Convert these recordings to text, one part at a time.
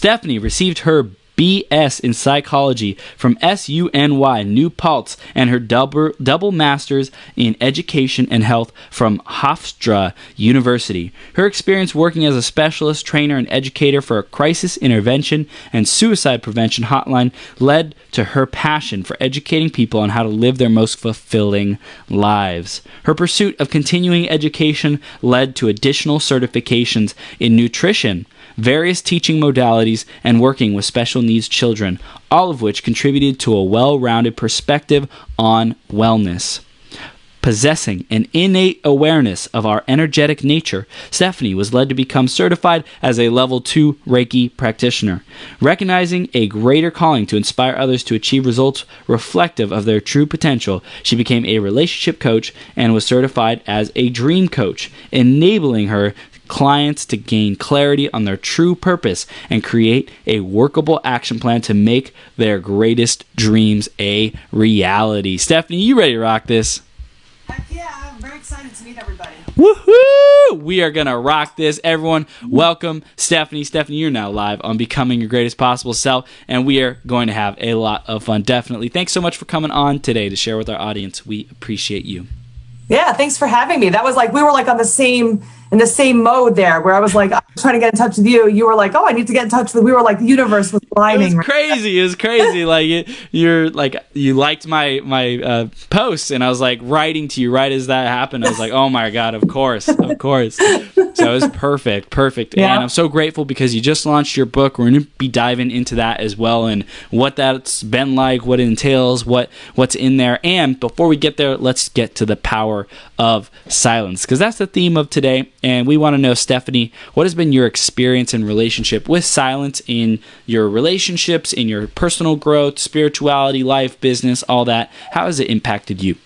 Stephanie received her BS in psychology from SUNY New Paltz and her double master's in education and health from Hofstra University. Her experience working as a specialist trainer and educator for a crisis intervention and suicide prevention hotline led to her passion for educating people on how to live their most fulfilling lives. Her pursuit of continuing education led to additional certifications in nutrition, various teaching modalities, and working with special needs children, all of which contributed to a well-rounded perspective on wellness. Possessing an innate awareness of our energetic nature, Stephanie was led to become certified as a Level 2 Reiki practitioner. Recognizing a greater calling to inspire others to achieve results reflective of their true potential, she became a relationship coach and was certified as a dream coach, enabling her clients to gain clarity on their true purpose and create a workable action plan to make their greatest dreams a reality. Stephanie, you ready to rock this? Heck yeah, I'm very excited to meet everybody. Woohoo! We are going to rock this. Everyone, welcome Stephanie. Stephanie, you're now live on Becoming Your Greatest Possible Self, and we are going to have a lot of fun, definitely. Thanks so much for coming on today to share with our audience. We appreciate you. Yeah, thanks for having me. That was like, we were like on the same mode there, where I was like, I'm trying to get in touch with you. You were like, oh, I need to get in touch with, we were like, the universe was aligning. It was crazy. It was crazy. Like you're like, you liked my posts, and I was like writing to you right as that happened. I was like, oh my God, of course. So it was perfect. Yeah. And I'm so grateful because you just launched your book. We're going to be diving into that as well, and what that's been like, what it entails, what's in there. And before we get there, let's get to the power of silence, because that's the theme of today. And we want to know, Stephanie, what has been your experience and relationship with silence in your relationships, in your personal growth, spirituality, life, business, all that? How has it impacted you?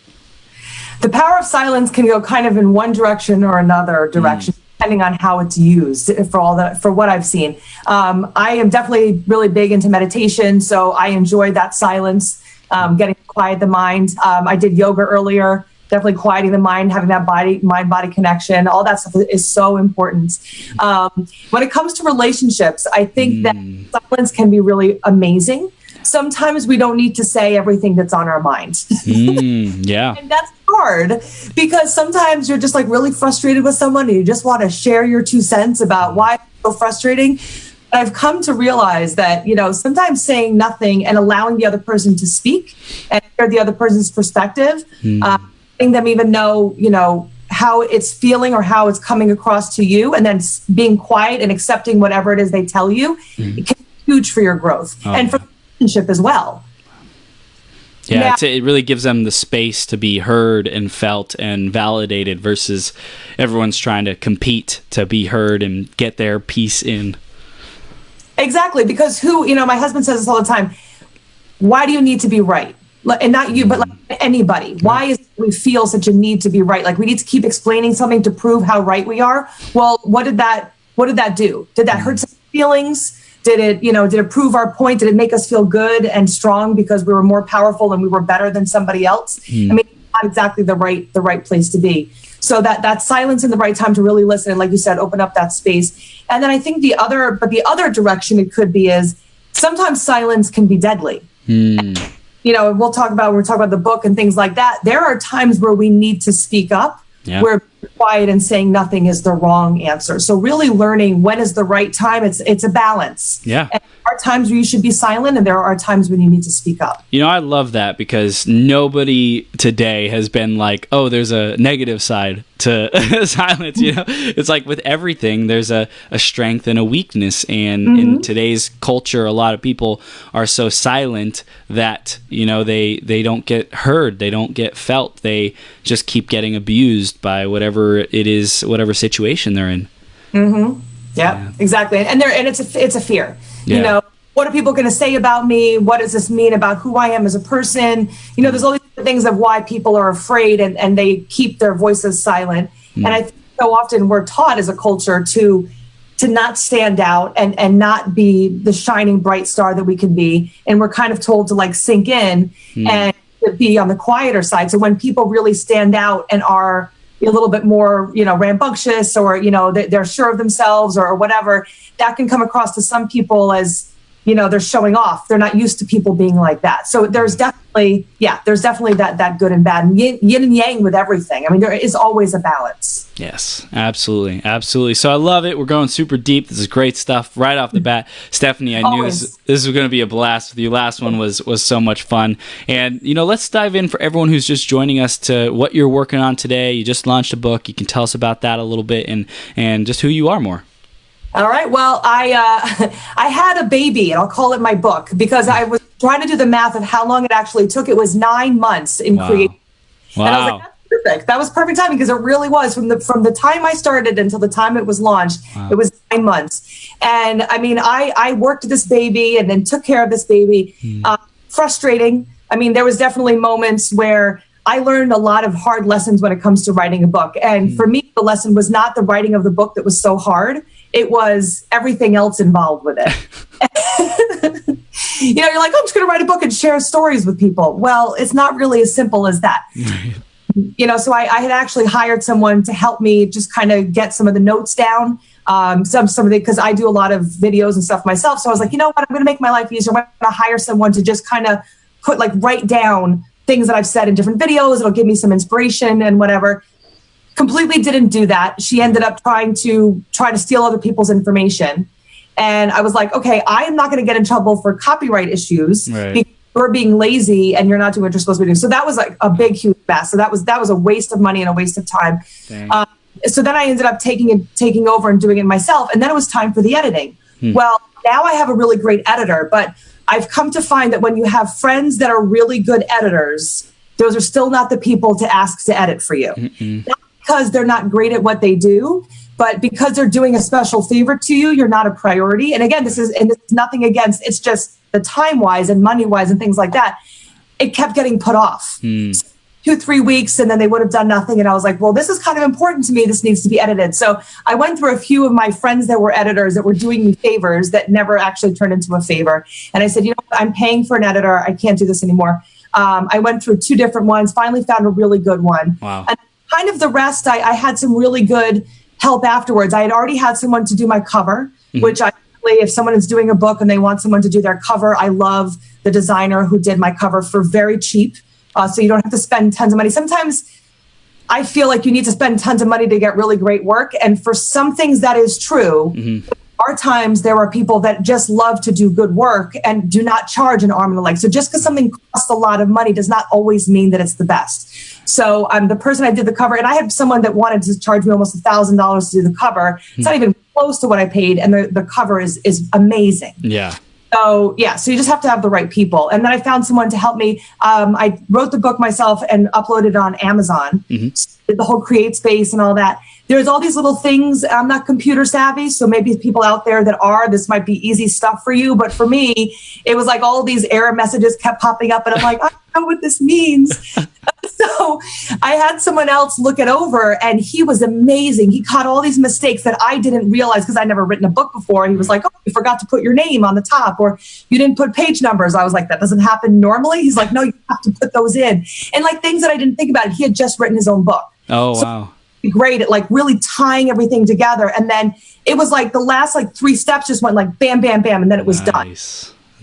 The power of silence can go kind of in one direction or another direction, depending on how it's used for what I've seen. I am definitely really big into meditation, so I enjoy that silence, getting to quiet the mind. I did yoga earlier. Definitely quieting the mind, having that mind-body connection, all that stuff is so important. When it comes to relationships, I think that silence can be really amazing. Sometimes we don't need to say everything that's on our mind. Yeah. And that's hard, because sometimes you're just like really frustrated with someone and you just want to share your 2 cents about why it's so frustrating. But I've come to realize that, sometimes saying nothing and allowing the other person to speak and hear the other person's perspective, letting them even know, how it's feeling or how it's coming across to you, and then being quiet and accepting whatever it is they tell you, it can be huge for your growth and for the relationship as well. Yeah, it really gives them the space to be heard and felt and validated versus everyone's trying to compete to be heard and get their piece in. Exactly, because my husband says this all the time, why do you need to be right? And not you, but like anybody. Why is we feel such a need to be right? Like we need to keep explaining something to prove how right we are. Well, what did that do? Did that hurt some feelings? Did it prove our point? Did it make us feel good and strong because we were more powerful and we were better than somebody else? I mean, not exactly the right place to be. So that silence in the right time to really listen, and like you said, open up that space. And then I think the other direction it could be is sometimes silence can be deadly. We're talking about the book and things like that. There are times where we need to speak up, where quiet and saying nothing is the wrong answer. So really learning when is the right time. It's a balance. Yeah. And there are times where you should be silent, and there are times when you need to speak up. I love that, because nobody today has been like, oh, there's a negative side to silence. It's like with everything, there's a strength and a weakness. And in today's culture, a lot of people are so silent that, they don't get heard. They don't get felt. They just keep getting abused by whatever it is, whatever situation they're in. Yeah, exactly. And it's a fear. Yeah. What are people going to say about me? What does this mean about who I am as a person? There's all these things of why people are afraid and they keep their voices silent. And I think so often we're taught as a culture to not stand out and not be the shining bright star that we can be. And we're kind of told to like sink in and to be on the quieter side. So when people really stand out and are, a little bit more, rambunctious, or, they're sure of themselves or whatever, that can come across to some people as, they're showing off. They're not used to people being like that. So there's definitely that good and bad, and yin and yang with everything. I mean, there is always a balance. Yes, absolutely. Absolutely. So I love it. We're going super deep. This is great stuff right off the bat. Stephanie, I knew this was going to be a blast with you. Last one was so much fun. And, let's dive in for everyone who's just joining us to what you're working on today. You just launched a book. You can tell us about that a little bit and just who you are more. All right. Well, I had a baby, and I'll call it my book, because I was trying to do the math of how long it actually took. It was 9 months in creating. Wow. And I was like, that's perfect. That was perfect timing, because it really was from the time I started until the time it was launched. Wow. It was 9 months. And I mean, I worked this baby and then took care of this baby. Frustrating. I mean, there was definitely moments where I learned a lot of hard lessons when it comes to writing a book. And for me, the lesson was not the writing of the book that was so hard. It was everything else involved with it. You're like, oh, I'm just going to write a book and share stories with people. Well, it's not really as simple as that. So I had actually hired someone to help me just kind of get some of the notes down. Some of the, because I do a lot of videos and stuff myself. So I was like, you know what, I'm going to make my life easier. I'm going to hire someone to just kind of write down things that I've said in different videos. It'll give me some inspiration and whatever. Completely didn't do that. She ended up trying to steal other people's information. And I was like, okay, I am not going to get in trouble for copyright issues because you're being lazy and you're not doing what you're supposed to be doing. So that was like a big, huge mess. So that was a waste of money and a waste of time. So then I ended up taking over and doing it myself. And then it was time for the editing. Well, now I have a really great editor, but I've come to find that when you have friends that are really good editors, those are still not the people to ask to edit for you. Not because they're not great at what they do, but because they're doing a special favor to you, you're not a priority. And again, this is nothing against, it's just the time-wise and money-wise and things like that. It kept getting put off. 2-3 weeks, and then they would have done nothing. And I was like, well, this is kind of important to me. This needs to be edited. So I went through a few of my friends that were editors that were doing me favors that never actually turned into a favor. And I said, what? I'm paying for an editor. I can't do this anymore. I went through 2 different ones, finally found a really good one. Wow. And kind of the rest, I had some really good help afterwards. I had already had someone to do my cover, which if someone is doing a book and they want someone to do their cover, I love the designer who did my cover for very cheap. So you don't have to spend tons of money. Sometimes I feel like you need to spend tons of money to get really great work. And for some things that is true. There are times there are people that just love to do good work and do not charge an arm and a leg. So just because something costs a lot of money does not always mean that it's the best. So the person I did the cover, and I had someone that wanted to charge me almost $1,000 to do the cover. It's not even close to what I paid. And the cover is amazing. Yeah. So you just have to have the right people. And then I found someone to help me. I wrote the book myself and uploaded it on Amazon, did the whole create space and all that. There's all these little things. I'm not computer savvy, so maybe people out there that are, this might be easy stuff for you. But for me, it was like all these error messages kept popping up, and I'm like, I don't know what this means. So I had someone else look it over, and he was amazing. He caught all these mistakes that I didn't realize because I'd never written a book before. He was like, oh, you forgot to put your name on the top, or you didn't put page numbers. I was like, that doesn't happen normally. He's like, no, you have to put those in. And like things that I didn't think about. He had just written his own book. Oh, wow. Great at like really tying everything together. And then it was like the last like 3 steps just went like bam, bam, bam. And then it was done.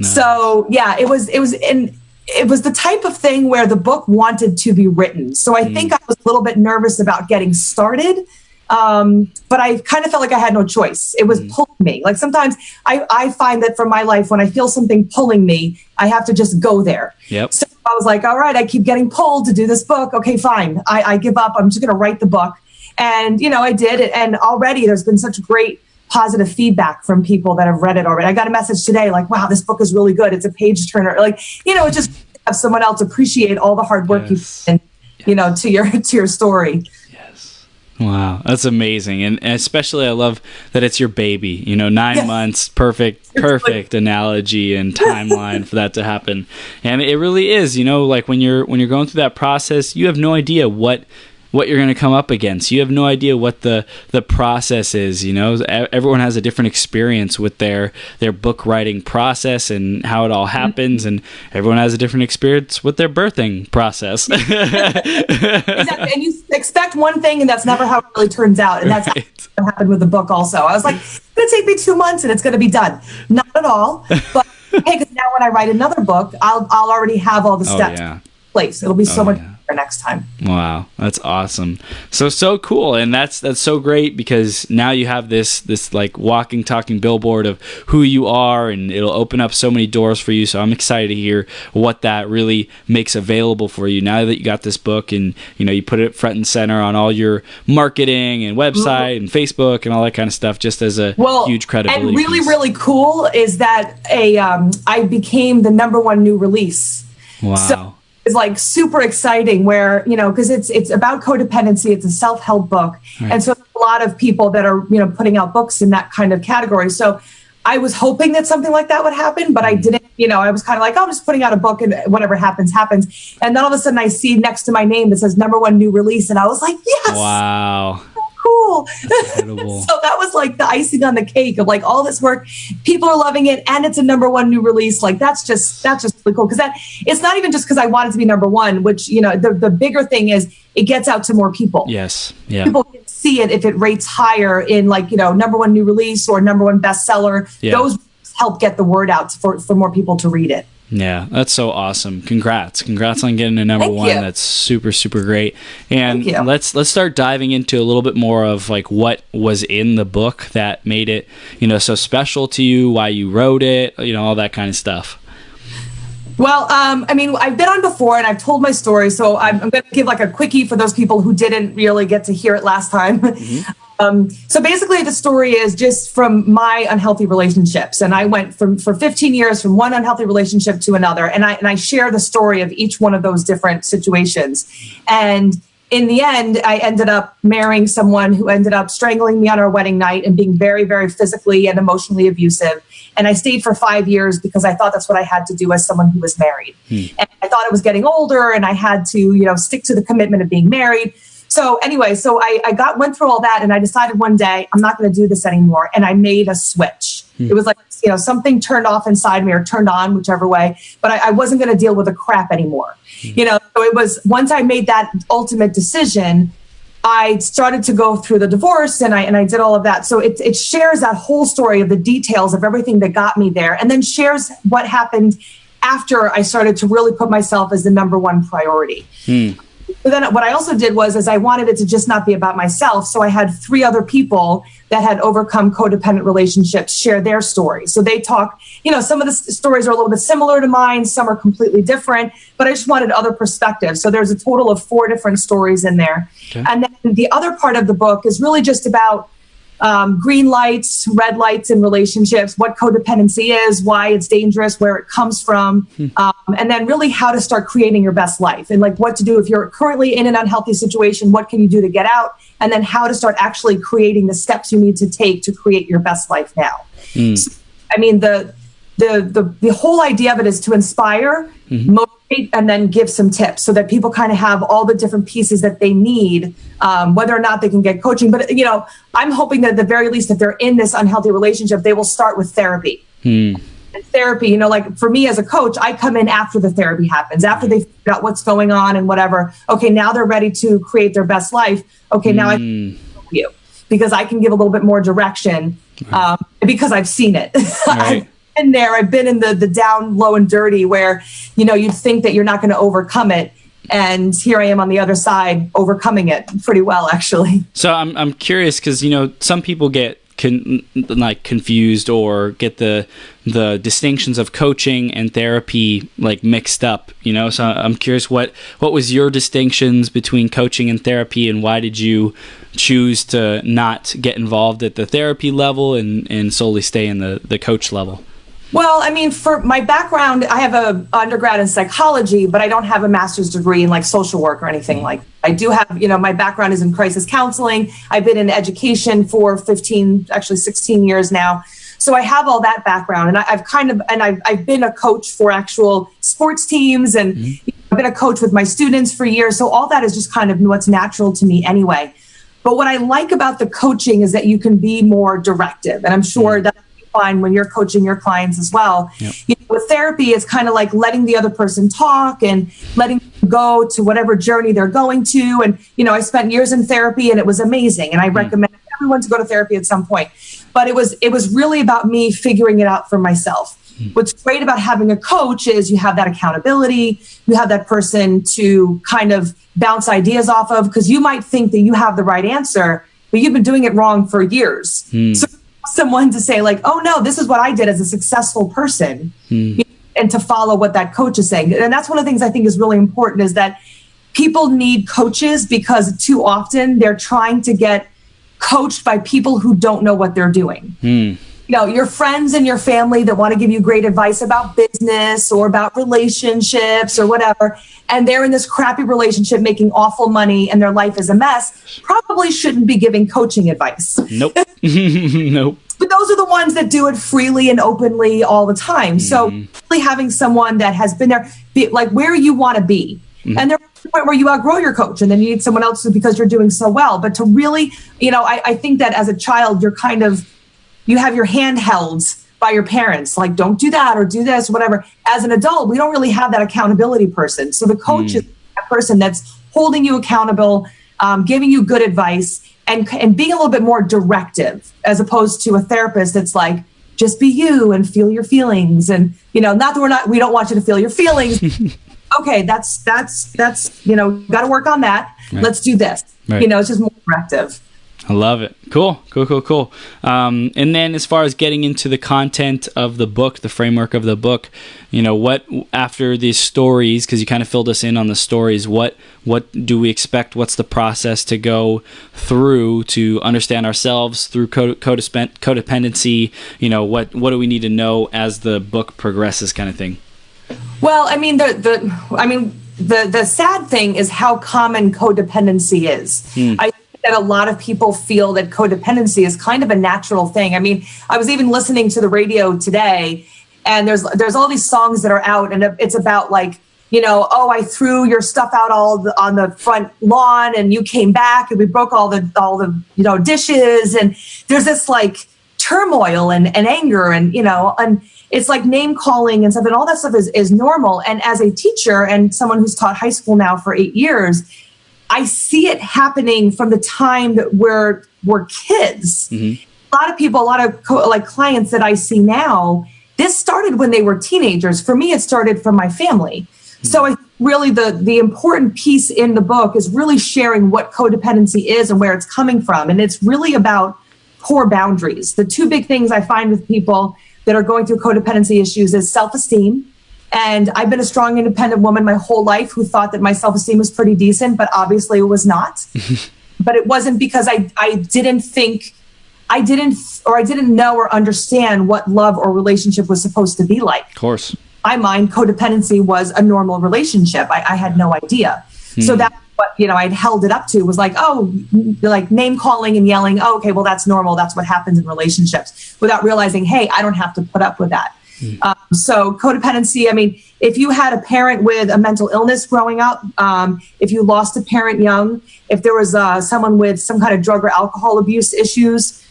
So yeah, it was the type of thing where the book wanted to be written. So I think I was a little bit nervous about getting started. But I kind of felt like I had no choice. It was pulling me. Like sometimes I find that for my life, when I feel something pulling me, I have to just go there. Yep. So I was like, all right, I keep getting pulled to do this book. Okay, fine. I give up. I'm just going to write the book. And, I did it. And already there's been such great positive feedback from people that have read it already. I got a message today like, wow, this book is really good. It's a page turner. Like, it just have someone else appreciate all the hard work you put in, to your story. Yes. Wow. That's amazing. And especially I love that it's your baby, 9 months, perfect analogy and timeline for that to happen. And it really is, like when you're going through that process, you have no idea what what you're going to come up against. You have no idea what the process is. Everyone has a different experience with their book writing process and how it all happens, and everyone has a different experience with their birthing process. Exactly. And you expect one thing, and that's never how it really turns out. And that's what happened with the book also. I was like, it's going to take me 2 months and it's going to be done. Not at all. But hey, because now when I write another book, I'll already have all the steps in place. It'll be so much better next time. Wow, that's awesome. So cool. And that's so great, because now you have this like walking, talking billboard of who you are, and it'll open up so many doors for you. So I'm excited to hear what that really makes available for you now that you got this book, and you put it front and center on all your marketing and website and Facebook and all that kind of stuff, just as a huge credibility and really piece. Really cool is that I became the #1 new release. Wow. So it's like super exciting, where because it's about codependency. It's a self-help book, and so a lot of people that are putting out books in that kind of category. So I was hoping that something like that would happen, but I didn't. I was kind of like, I'm just putting out a book, and whatever happens happens. And then all of a sudden, I see next to my name that says #1 new release, and I was like, yes! Wow. Cool. Incredible. So that was like the icing on the cake of like all this work. People are loving it, and it's a #1 new release. Like that's just really cool, because it's not even just because I want it to be #1, which the bigger thing is it gets out to more people. Yes. Yeah. People can see it if it rates higher in like #1 new release or #1 bestseller. Yeah. Those help get the word out for more people to read it. Yeah, that's so awesome. Congrats on getting to #1. That's super, super great. And let's start diving into a little bit more of like what was in the book that made it, so special to you, why you wrote it, all that kind of stuff. Well, I've been on before and I've told my story, so I'm going to give like a quickie for those people who didn't really get to hear it last time. Mm-hmm. So basically the story is just from my unhealthy relationships. And I went for 15 years from one unhealthy relationship to another. And I share the story of each one of those different situations. And in the end, I ended up marrying someone who ended up strangling me on our wedding night and being very, very physically and emotionally abusive. And I stayed for 5 years because I thought that's what I had to do as someone who was married. And I thought I was getting older and I had to, stick to the commitment of being married. So anyway, I went through all that, and I decided one day I'm not going to do this anymore. And I made a switch. It was like, something turned off inside me, or turned on, whichever way, but I wasn't going to deal with the crap anymore. So it was, once I made that ultimate decision, I started to go through the divorce, and I did all of that. So it shares that whole story of the details of everything that got me there, and then shares what happened after I started to really put myself as the #1 priority. But then what I also did was I wanted it to just not be about myself. So I had 3 other people that had overcome codependent relationships share their stories. So they talk, some of the stories are a little bit similar to mine. Some are completely different, but I just wanted other perspectives. So there's a total of 4 different stories in there. Okay. And then the other part of the book is really just about green lights, red lights in relationships, what codependency is, why it's dangerous, where it comes from, and then really how to start creating your best life, and like what to do if you're currently in an unhealthy situation, what can you do to get out, and then how to start actually creating the steps you need to take to create your best life now. So, the whole idea of it is to inspire, motivate, and then give some tips so that people kind of have all the different pieces that they need, whether or not they can get coaching. But, I'm hoping that at the very least, if they're in this unhealthy relationship, they will start with therapy. And therapy, like for me as a coach, I come in after the therapy happens, after they've figured out what's going on and whatever. Okay, now they're ready to create their best life. Okay, now I can help you because I can give a little bit more direction because I've seen it. Right. I've been in the down, low, and dirty where, you'd think that you're not going to overcome it. And here I am on the other side, overcoming it pretty well, actually. So I'm curious because, some people get confused or get the distinctions of coaching and therapy like mixed up, So I'm curious, what was your distinctions between coaching and therapy, and why did you choose to not get involved at the therapy level and solely stay in the coach level? Well, for my background, I have an undergrad in psychology, but I don't have a master's degree in like social work or anything like that. I do have, my background is in crisis counseling. I've been in education for 16 years now. So I have all that background, and I've been a coach for actual sports teams and I've been a coach with my students for years. So all that is just kind of what's natural to me anyway. But what I like about the coaching is that you can be more directive. And I'm sure that you find when you're coaching your clients as well. Yep. You know, with therapy, it's kind of like letting the other person talk and letting them go to whatever journey they're going to. And, you know, I spent years in therapy and it was amazing. And I recommend everyone to go to therapy at some point. But it was really about me figuring it out for myself. What's great about having a coach is you have that accountability. You have that person to kind of bounce ideas off of, because you might think that you have the right answer, but you've been doing it wrong for years. So someone to say like, oh no, this is what I did as a successful person, and to follow what that coach is saying. And that's one of the things I think is really important, is that people need coaches because too often they're trying to get coached by people who don't know what they're doing. You know, your friends and your family that want to give you great advice about business or about relationships or whatever, and they're in this crappy relationship making awful money and their life is a mess, probably shouldn't be giving coaching advice. Nope. Nope. But those are the ones that do it freely and openly all the time. So really having someone that has been there, be like where you want to be. And there's a point where you outgrow your coach and then you need someone else because you're doing so well. But to really, you know, I think that as a child, you're kind of, you have your hand held by your parents, like don't do that or do this, whatever. As an adult, we don't really have that accountability person. So the coach is a person that's holding you accountable, giving you good advice, and being a little bit more directive, as opposed to a therapist that's like, just be you and feel your feelings. And, you know, not that we don't want you to feel your feelings. Okay, that's, you know, got to work on that. Right. Let's do this. Right. You know, it's just more directive. I love it. Cool. And then as far as getting into the content of the book, the framework of the book, you know, what, after these stories, because you kind of filled us in on the stories, what do we expect? What's the process to go through to understand ourselves through codependency? You know, what do we need to know as the book progresses, kind of thing? Well, I mean, the sad thing is how common codependency is. I think that a lot of people feel that codependency is kind of a natural thing. I mean, I was even listening to the radio today, and there's all these songs that are out, and it's about like, you know, oh, I threw your stuff out on the front lawn, and you came back, and we broke all the you know, dishes, and there's this like turmoil and anger, and you know, and it's like name calling and stuff, and all that stuff is normal. And as a teacher and someone who's taught high school now for 8 years, I see it happening from the time that we're kids. A lot of people, like clients that I see now, this started when they were teenagers. For me, it started from my family. So I really the important piece in the book is really sharing what codependency is and where it's coming from. And it's really about poor boundaries. The two big things I find with people that are going through codependency issues is self-esteem. And I've been a strong, independent woman my whole life who thought that my self-esteem was pretty decent, but obviously it was not. But it wasn't because I didn't know or understand what love or relationship was supposed to be like. Of course. In my mind, codependency was a normal relationship. I had no idea. So that's what, you know, I'd held it up to was like, oh, like name calling and yelling. Oh, okay, well, that's normal. That's what happens in relationships, without realizing, hey, I don't have to put up with that. So codependency, I mean, if you had a parent with a mental illness growing up, if you lost a parent young, if there was someone with some kind of drug or alcohol abuse issues,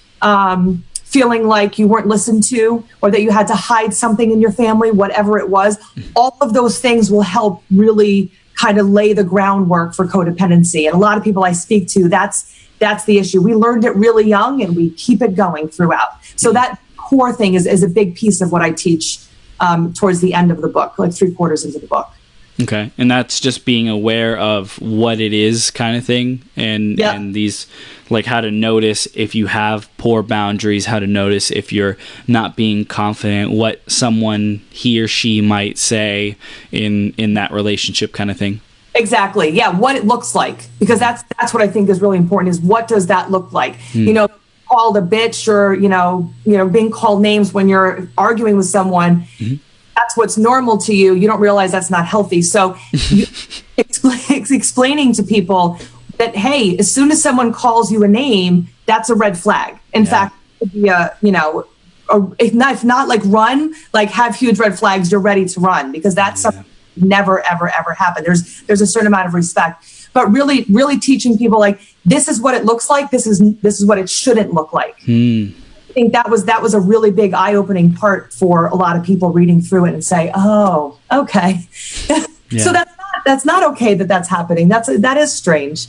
feeling like you weren't listened to, or that you had to hide something in your family, whatever it was, all of those things will help really kind of lay the groundwork for codependency. And a lot of people I speak to, that's the issue. We learned it really young and we keep it going throughout. So that core thing is a big piece of what I teach towards the end of the book, like 3/4 into the book. Okay. And that's just being aware of what it is, kind of thing. And these, like, how to notice if you have poor boundaries, how to notice if you're not being confident, what someone, he or she, might say in that relationship, kind of thing. Exactly. Yeah. What it looks like, because that's what I think is really important, is what does that look like? You know, called a bitch, or, you know, being called names when you're arguing with someone. That's what's normal to you. You don't realize that's not healthy. So explaining to people that, hey, as soon as someone calls you a name, that's a red flag. In fact, it could be if not like run, like have huge red flags, you're ready to run, because that's something never, ever, ever happen. There's a certain amount of respect, but really, really teaching people like, this is what it looks like. This is what it shouldn't look like. I think that was a really big eye-opening part for a lot of people reading through it and say, oh, okay. Yeah. So that's not okay that's happening. That is strange.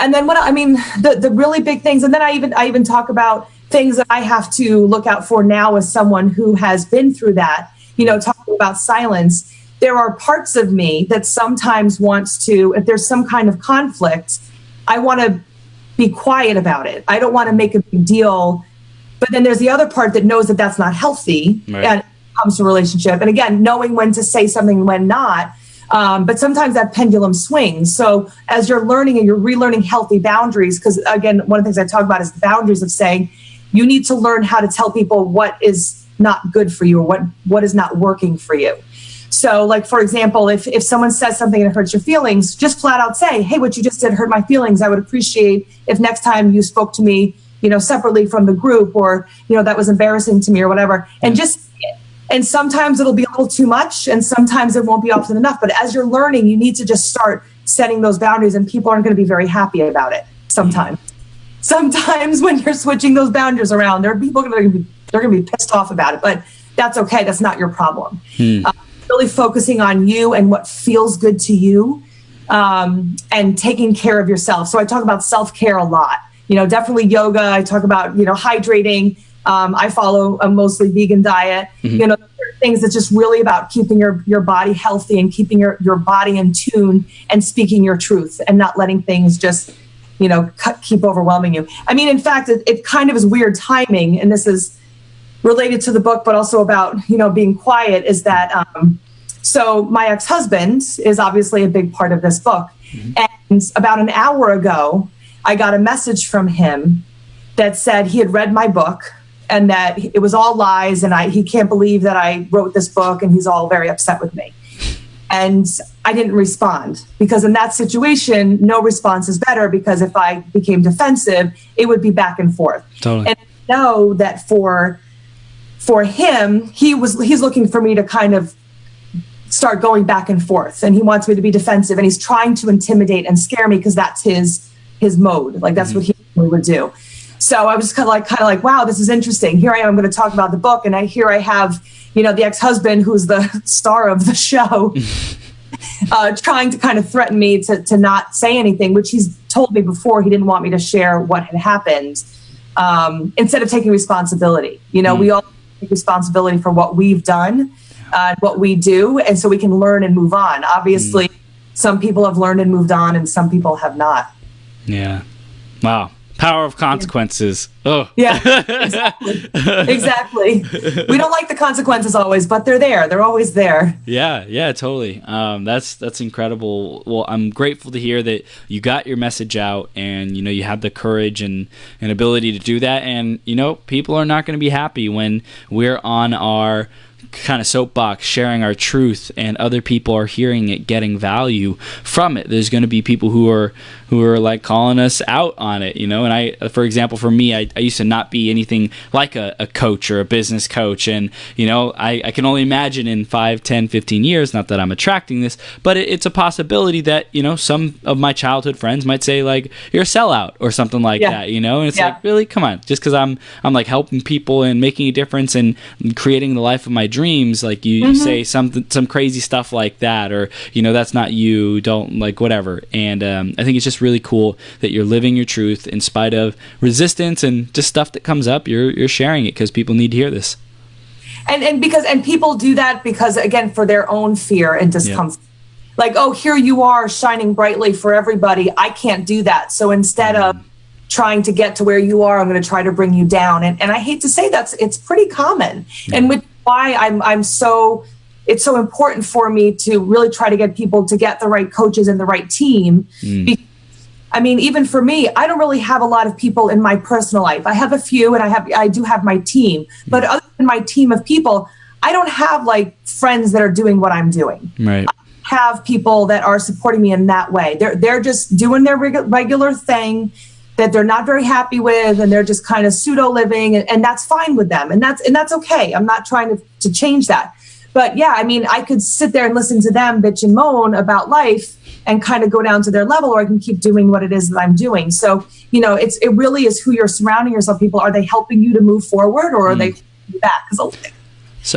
And then the really big things, and then I even talk about things that I have to look out for now as someone who has been through that, talking about silence. There are parts of me that sometimes wants to, if there's some kind of conflict, I want to be quiet about it. I don't want to make a big deal. But then there's the other part that knows that that's not healthy, right, and it comes to relationship. And again, knowing when to say something, when not. But sometimes that pendulum swings. So as you're learning and you're relearning healthy boundaries, because again, one of the things I talk about is the boundaries of saying you need to learn how to tell people what is not good for you or what is not working for you. So like, for example, if someone says something that hurts your feelings, just flat out say, hey, what you just did hurt my feelings. I would appreciate if next time you spoke to me, separately from the group, or, that was embarrassing to me or whatever. And just, and sometimes it'll be a little too much and sometimes it won't be often enough. But as you're learning, you need to just start setting those boundaries, and people aren't going to be very happy about it sometimes. Sometimes when you're switching those boundaries around, there are people they're going to be pissed off about it, but that's okay. That's not your problem. Really focusing on you and what feels good to you, and taking care of yourself. So I talk about self-care a lot, definitely yoga. I talk about, hydrating. I follow a mostly vegan diet, things that's just really about keeping your body healthy and keeping your body in tune and speaking your truth and not letting things just, keep overwhelming you. I mean, in fact, it kind of is weird timing, and this is related to the book, but also about, being quiet, is that, so my ex-husband is obviously a big part of this book. And about an hour ago, I got a message from him that said he had read my book and that it was all lies, and he can't believe that I wrote this book, and he's all very upset with me. And I didn't respond, because in that situation, no response is better, because if I became defensive, it would be back and forth. Totally. And I know that for him, he's looking for me to kind of start going back and forth, and he wants me to be defensive, and he's trying to intimidate and scare me, because that's his mode. Like, that's what he would do. So I was kind of like, wow, this is interesting. Here I am going to talk about the book, and I have, the ex-husband, who's the star of the show, trying to kind of threaten me to not say anything, which he's told me before he didn't want me to share what had happened, instead of taking responsibility. We all take responsibility for what we've done, what we do, and so we can learn and move on. Obviously, some people have learned and moved on, and some people have not. Yeah. Wow. Power of consequences. Oh. Yeah, exactly. We don't like the consequences always, but they're there. They're always there. Yeah, totally. That's incredible. Well, I'm grateful to hear that you got your message out, and you had the courage and ability to do that. And people are not going to be happy when we're on our kind of soapbox sharing our truth and other people are hearing it, getting value from it. There's going to be people who are like calling us out on it, and I, for example, for me, I used to not be anything like a coach or a business coach, and I can only imagine in 5, 10, 15 years, not that I'm attracting this, but it's a possibility that some of my childhood friends might say like, you're a sellout or something like that, and it's like, really, come on, just because I'm like helping people and making a difference and creating the life of my dreams, like you say some crazy stuff like that, or that's not you, don't, like, whatever. And I think it's just really cool that you're living your truth in spite of resistance and just stuff that comes up. You're sharing it because people need to hear this, and people do that because, again, for their own fear and discomfort. Like, oh, here you are shining brightly for everybody, I can't do that, so instead of trying to get to where you are, I'm going to try to bring you down. And I hate to say it's pretty common, and which why it's so important for me to really try to get people to get the right coaches and the right team. I mean, even for me, I don't really have a lot of people in my personal life. I have a few, and I do have my team, but other than my team of people, I don't have like friends that are doing what I'm doing. Right. I have people that are supporting me in that way. They're just doing their regular thing that they're not very happy with, and they're just kind of pseudo living, and that's fine with them, and that's okay. I'm not trying to change that. But yeah, I mean, I could sit there and listen to them bitch and moan about life and kind of go down to their level, or I can keep doing what it is that I'm doing. So, it really is who you're surrounding yourself. People, are they helping you to move forward, or are they holding you back? Because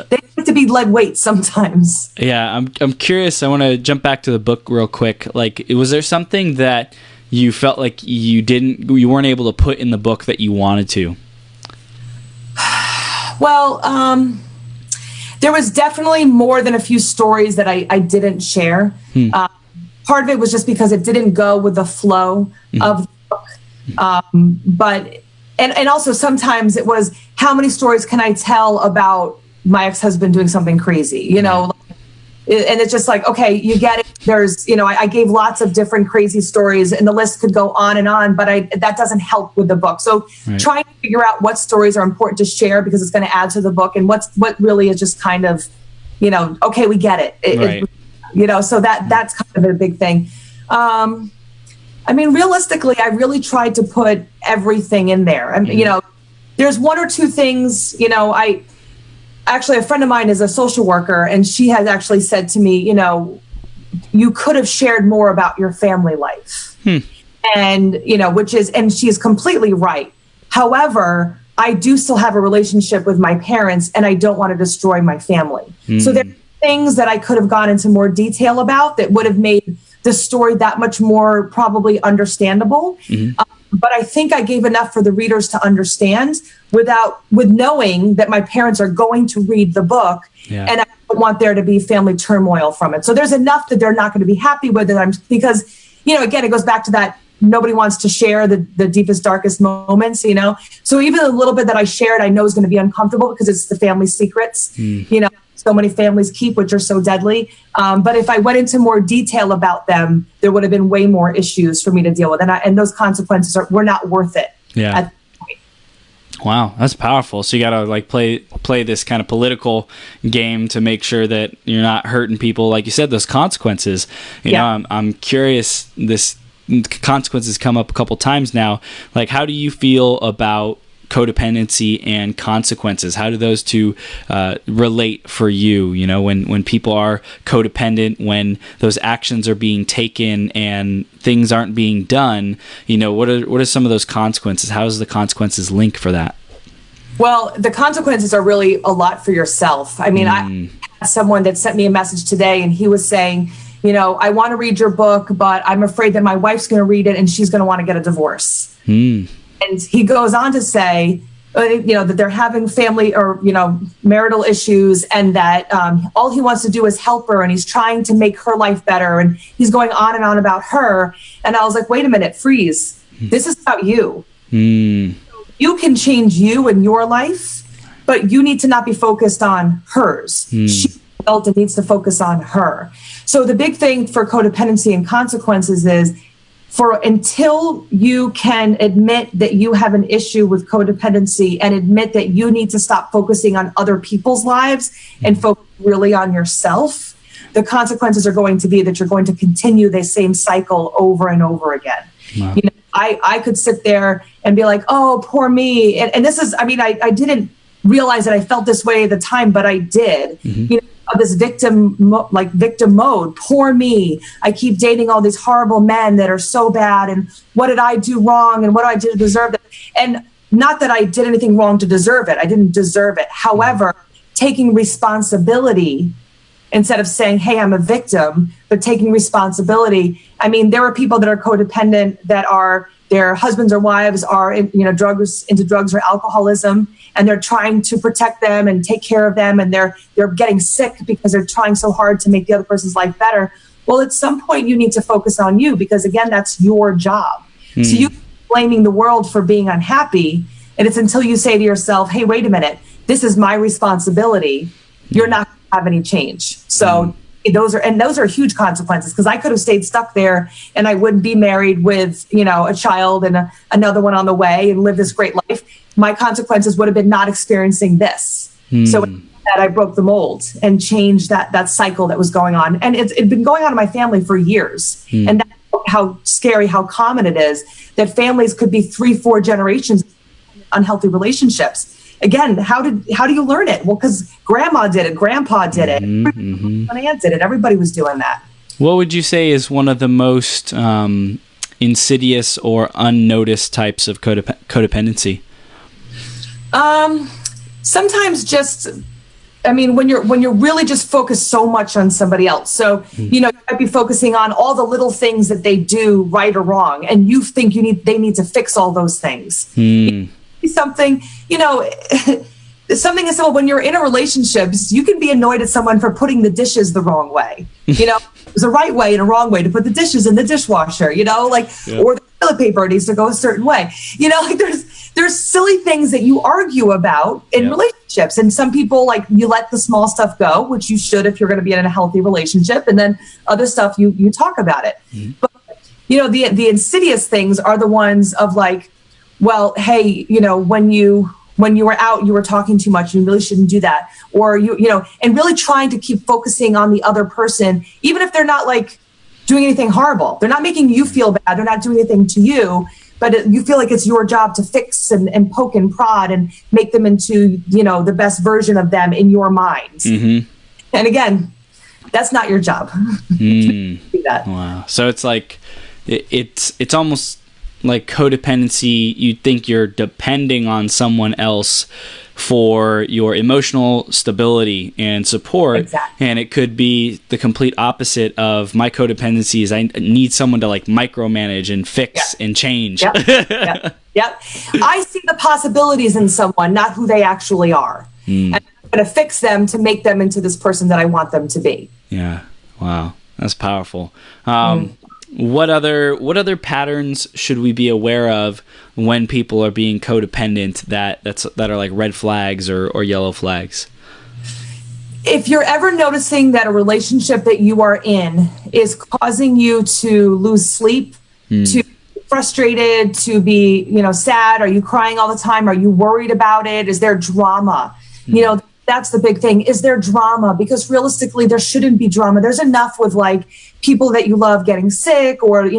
they have to be lead weight sometimes. Yeah, I'm curious. I want to jump back to the book real quick. Like, was there something that you felt like you weren't able to put in the book that you wanted to? Well, there was definitely more than a few stories that I didn't share. Part of it was just because it didn't go with the flow of the book. But also sometimes it was, how many stories can I tell about my ex-husband doing something crazy, and it's just like, okay, you get it. There's, I gave lots of different crazy stories, and the list could go on, but that doesn't help with the book. So trying to figure out what stories are important to share because it's going to add to the book, and what really is just kind of, okay, we get it. So that's kind of a big thing. I mean, realistically, I really tried to put everything in there. And, there's one or two things, actually, a friend of mine is a social worker, and she has actually said to me, you could have shared more about your family life. And, and she's completely right. However, I do still have a relationship with my parents, and I don't want to destroy my family. So there are things that I could have gone into more detail about that would have made the story that much more probably understandable. But I think I gave enough for the readers to understand with knowing that my parents are going to read the book, and I don't want there to be family turmoil from it. So there's enough that they're not going to be happy with it. Because, again, it goes back to that, nobody wants to share the deepest, darkest moments, So even a little bit that I shared, I know is going to be uncomfortable because it's the family secrets, so many families keep, which are so deadly. But if I went into more detail about them, there would have been way more issues for me to deal with. And those consequences were not worth it. Yeah. At that point. Wow, that's powerful. So you got to play this kind of political game to make sure that you're not hurting people. Like you said, those consequences, I'm curious, this consequences come up a couple times now. Like, how do you feel about codependency and consequences? How do those two relate for you? When people are codependent, when those actions are being taken and things aren't being done, what are some of those consequences? How does the consequences link for that? Well, the consequences are really a lot for yourself. I mean, I had someone that sent me a message today, and he was saying, I want to read your book, but I'm afraid that my wife's going to read it and she's going to want to get a divorce. And he goes on to say, that they're having family or, marital issues, and that all he wants to do is help her, and he's trying to make her life better. And he's going on and on about her. And I was like, wait a minute, freeze. This is about you. You can change you and your life, but you need to not be focused on hers. She's an adult and needs to focus on her. So the big thing for codependency and consequences is, until you can admit that you have an issue with codependency and admit that you need to stop focusing on other people's lives and focus really on yourself, the consequences are going to be that you're going to continue the same cycle over and over again. Wow. I could sit there and be like, oh, poor me. And this is, I didn't realize that I felt this way at the time, but I did. This victim mode. Poor me. I keep dating all these horrible men that are so bad. And what did I do wrong? And what do I do to deserve it? And not that I did anything wrong to deserve it. I didn't deserve it. However, taking responsibility instead of saying, hey, I'm a victim, but taking responsibility. There are people that are codependent that are, their husbands or wives are into drugs or alcoholism, and they're trying to protect them and take care of them, and they're getting sick because they're trying so hard to make the other person's life better. Well, at some point you need to focus on you, because again, that's your job. So you blaming the world for being unhappy, and it's until you say to yourself, hey, wait a minute, this is my responsibility, you're not going to have any change. So those are huge consequences, because I could have stayed stuck there and I wouldn't be married with, a child and another one on the way and live this great life. My consequences would have been not experiencing this. So that I broke the mold and changed that cycle that was going on. And it'd been going on in my family for years. And that's how scary, how common it is that families could be 3-4 generations of unhealthy relationships. again, how do you learn it? Well, because grandma did it, grandpa did it, Mm-hmm. my aunt did it. Everybody was doing that. What would you say is one of the most insidious or unnoticed types of codependency? Sometimes just, I mean, when you're really just focused so much on somebody else. So, you might be focusing on all the little things that they do right or wrong, and you think they need to fix all those things. Something, something is simple. When you're in a relationship, you can be annoyed at someone for putting the dishes the wrong way. There's a right way and a wrong way to put the dishes in the dishwasher, or the toilet paper needs to go a certain way. There's silly things that you argue about in relationships. And some people, you let the small stuff go, which you should if you're going to be in a healthy relationship. And then other stuff, you talk about it. But, the insidious things are the ones of well, hey, when you were out, you were talking too much. You really shouldn't do that. Or, and really trying to keep focusing on the other person, even if they're not doing anything horrible. They're not making you feel bad. They're not doing anything to you. But you feel like it's your job to fix and poke and prod and make them into, the best version of them in your mind. Mm-hmm. And again, that's not your job. Do that. Wow. So it's it's almost like codependency. You think you're depending on someone else for your emotional stability and support. Exactly. And it could be the complete opposite of my codependency is I need someone to micromanage and fix and change. Yep. I see the possibilities in someone, not who they actually are. And I'm going to fix them to make them into this person that I want them to be. Yeah. Wow. That's powerful. What other patterns should we be aware of when people are being codependent that are like red flags or yellow flags? If you're ever noticing that a relationship that you are in is causing you to lose sleep, to be frustrated, to be, sad, are you crying all the time? Are you worried about it? Is there drama? That's the big thing. Is there drama? Because realistically, there shouldn't be drama. There's enough with people that you love getting sick or,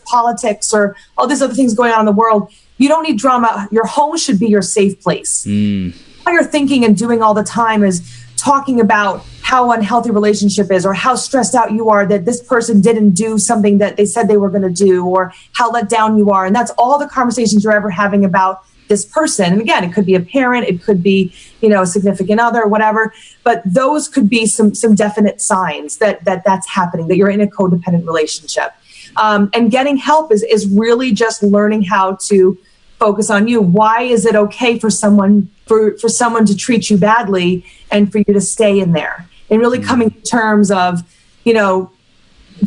politics or all these other things going on in the world. You don't need drama. Your home should be your safe place. All you're thinking and doing all the time is talking about how unhealthy relationship is or how stressed out you are that this person didn't do something that they said they were going to do or how let down you are. And that's all the conversations you're ever having about this person. And again, it could be a parent, it could be, a significant other, whatever, but those could be some definite signs that's happening, that you're in a codependent relationship. And getting help is really just learning how to focus on you. Why is it okay for someone to treat you badly and for you to stay in there? And really coming to terms of,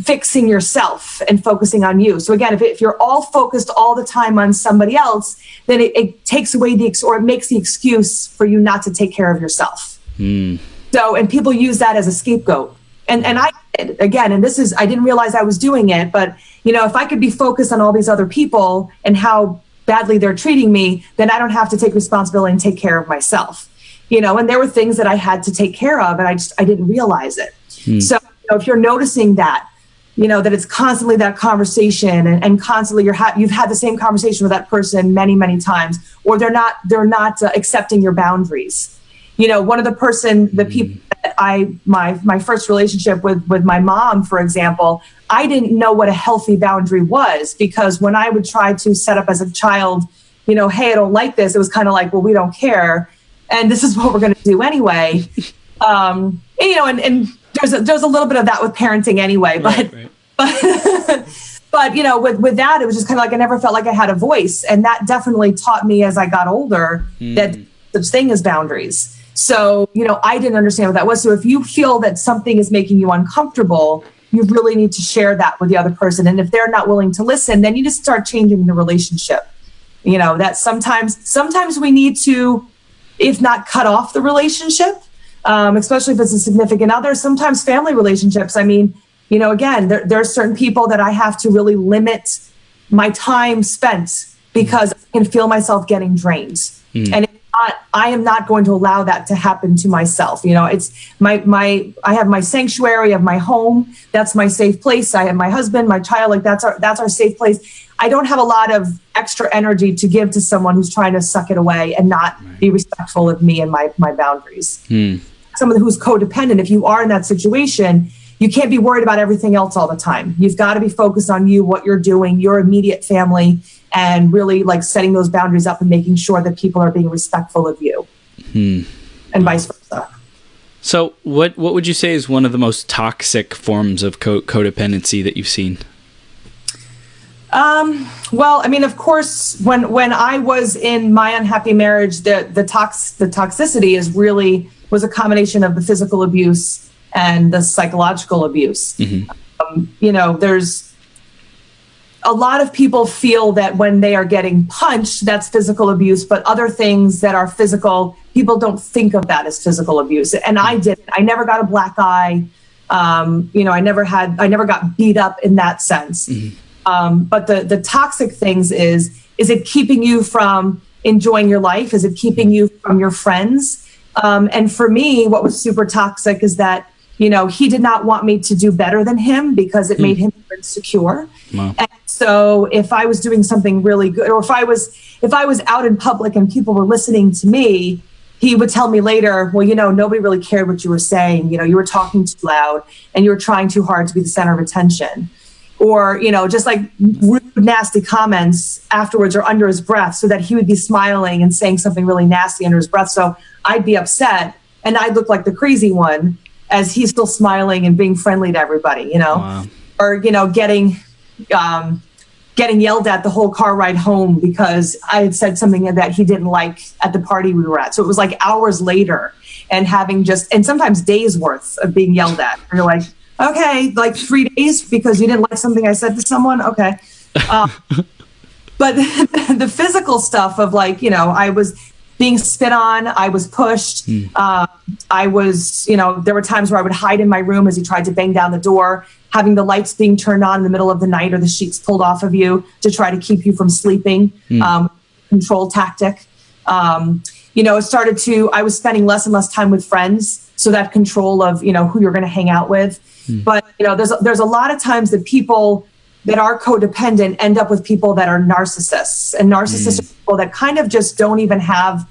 fixing yourself and focusing on you. So again, if you're all focused all the time on somebody else, then it takes away it makes the excuse for you not to take care of yourself. So, and people use that as a scapegoat. And I did, again, and I didn't realize I was doing it, but if I could be focused on all these other people and how badly they're treating me, then I don't have to take responsibility and take care of myself. And there were things that I had to take care of and I didn't realize it. So if you're noticing that, that it's constantly that conversation and constantly you've had the same conversation with that person many, many times, or they're not accepting your boundaries. One of the people that my first relationship with my mom, for example, I didn't know what a healthy boundary was, because when I would try to set up as a child, hey, I don't like this, it was kind of like, well, we don't care. And this is what we're going to do anyway. And there's a little bit of that with parenting anyway, but with that, it was just kind of like I never felt like I had a voice, and that definitely taught me as I got older that such thing as boundaries. So I didn't understand what that was. So if you feel that something is making you uncomfortable, you really need to share that with the other person. And if they're not willing to listen, then you just start changing the relationship. That sometimes we need to, if not cut off the relationship. Especially if it's a significant other, sometimes family relationships. I mean, again, there are certain people that I have to really limit my time spent because I can feel myself getting drained. And if am not going to allow that to happen to myself. It's I have my sanctuary of my home. That's my safe place. I have my husband, my child, like that's our safe place. I don't have a lot of extra energy to give to someone who's trying to suck it away and not be respectful of me and my boundaries. Someone who's codependent, if you are in that situation, you can't be worried about everything else all the time. You've got to be focused on you, what you're doing, your immediate family, and really like setting those boundaries up and making sure that people are being respectful of you and vice versa. So what would you say is one of the most toxic forms of codependency that you've seen? Well, I mean, of course, when I was in my unhappy marriage, the toxicity was a combination of the physical abuse and the psychological abuse. There's a lot of people feel that when they are getting punched, that's physical abuse, but other things that are physical, people don't think of that as physical abuse. And I didn't. I never got a black eye. I never got beat up in that sense. But the toxic things is it keeping you from enjoying your life? Is it keeping you from your friends? And for me, what was super toxic is that, he did not want me to do better than him because it made him insecure. Wow. And so if I was doing something really good, or if I was out in public and people were listening to me, he would tell me later, well, nobody really cared what you were saying. You were talking too loud and you were trying too hard to be the center of attention. Or, just like rude, nasty comments afterwards or under his breath, so that he would be smiling and saying something really nasty under his breath. So I'd be upset and I'd look like the crazy one as he's still smiling and being friendly to everybody, Wow. Or, getting yelled at the whole car ride home because I had said something that he didn't like at the party we were at. So it was like hours later and and sometimes days worth of being yelled at. And you're like, okay, like 3 days because you didn't like something I said to someone. Okay. But the physical stuff of like, I was being spit on, I was pushed. I was, there were times where I would hide in my room as he tried to bang down the door, having the lights being turned on in the middle of the night or the sheets pulled off of you to try to keep you from sleeping. Control tactic. I was spending less and less time with friends. So that control of, who you're going to hang out with. But, there's a lot of times that people that are codependent end up with people that are narcissists, and narcissists are people that kind of just don't even have,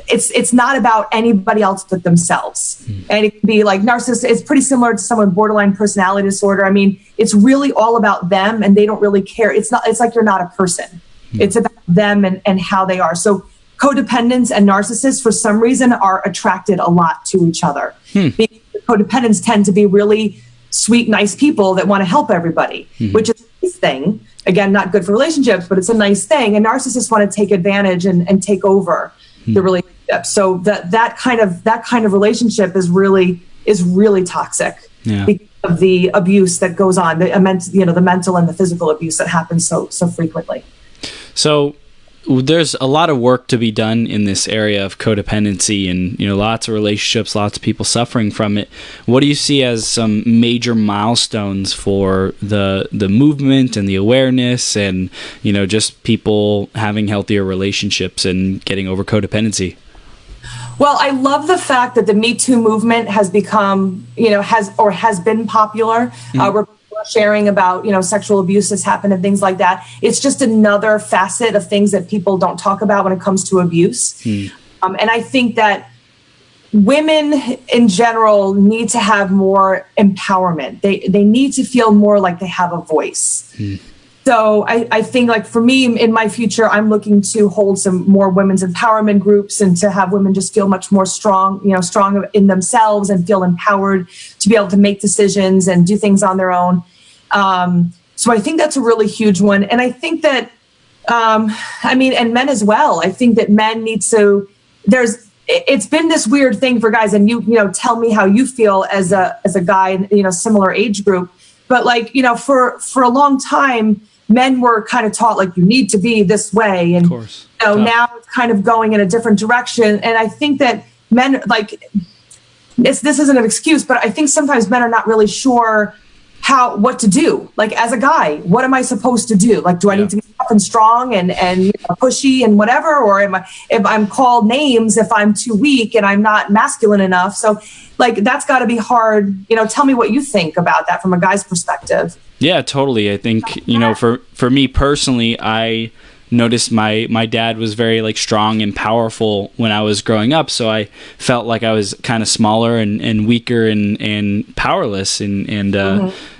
it's not about anybody else but themselves. And it can be like narcissist. It's pretty similar to someone with borderline personality disorder. I mean, it's really all about them and they don't really care. It's like you're not a person. It's about them and how they are. So codependents and narcissists, for some reason, are attracted a lot to each other. Because codependents tend to be really sweet, nice people that want to help everybody, which is a nice thing. Again, not good for relationships, but it's a nice thing. And narcissists want to take advantage and take over the relationship. So that kind of relationship is really toxic because of the abuse that goes on, the mental and the physical abuse that happens so frequently. So there's a lot of work to be done in this area of codependency, and lots of relationships, lots of people suffering from it. What do you see as some major milestones for the movement and the awareness, and just people having healthier relationships and getting over codependency? Well, I love the fact that the Me Too movement has become, has been popular. We're sharing about, sexual abuse that's happened and things like that. It's just another facet of things that people don't talk about when it comes to abuse. And I think that women in general need to have more empowerment. They need to feel more like they have a voice. So I think, like, for me, in my future, I'm looking to hold some more women's empowerment groups and to have women just feel much more strong in themselves and feel empowered to be able to make decisions and do things on their own. So I think that's a really huge one. And I think that, and men as well. I think that men need to, it's been this weird thing for guys, and tell me how you feel as a guy in, similar age group. But for a long time, men were kind of taught, like, you need to be this way. And, of course. Now it's kind of going in a different direction. And I think that men, this isn't an excuse, but I think sometimes men are not really sure what to do. Like, as a guy, what am I supposed to do? Like, do I need to be tough and strong and pushy and whatever, or if I'm called names if I'm too weak and I'm not masculine enough. So like that's got to be hard. Tell me what you think about that from a guy's perspective. Yeah, totally. I think for me personally, I noticed my dad was very like strong and powerful when I was growing up, so I felt like I was kind of smaller and weaker and powerless and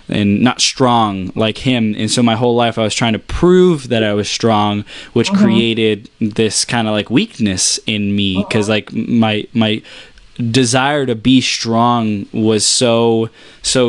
not strong like him. And so my whole life I was trying to prove that I was strong, which created this kind of like weakness in me, because like my desire to be strong was so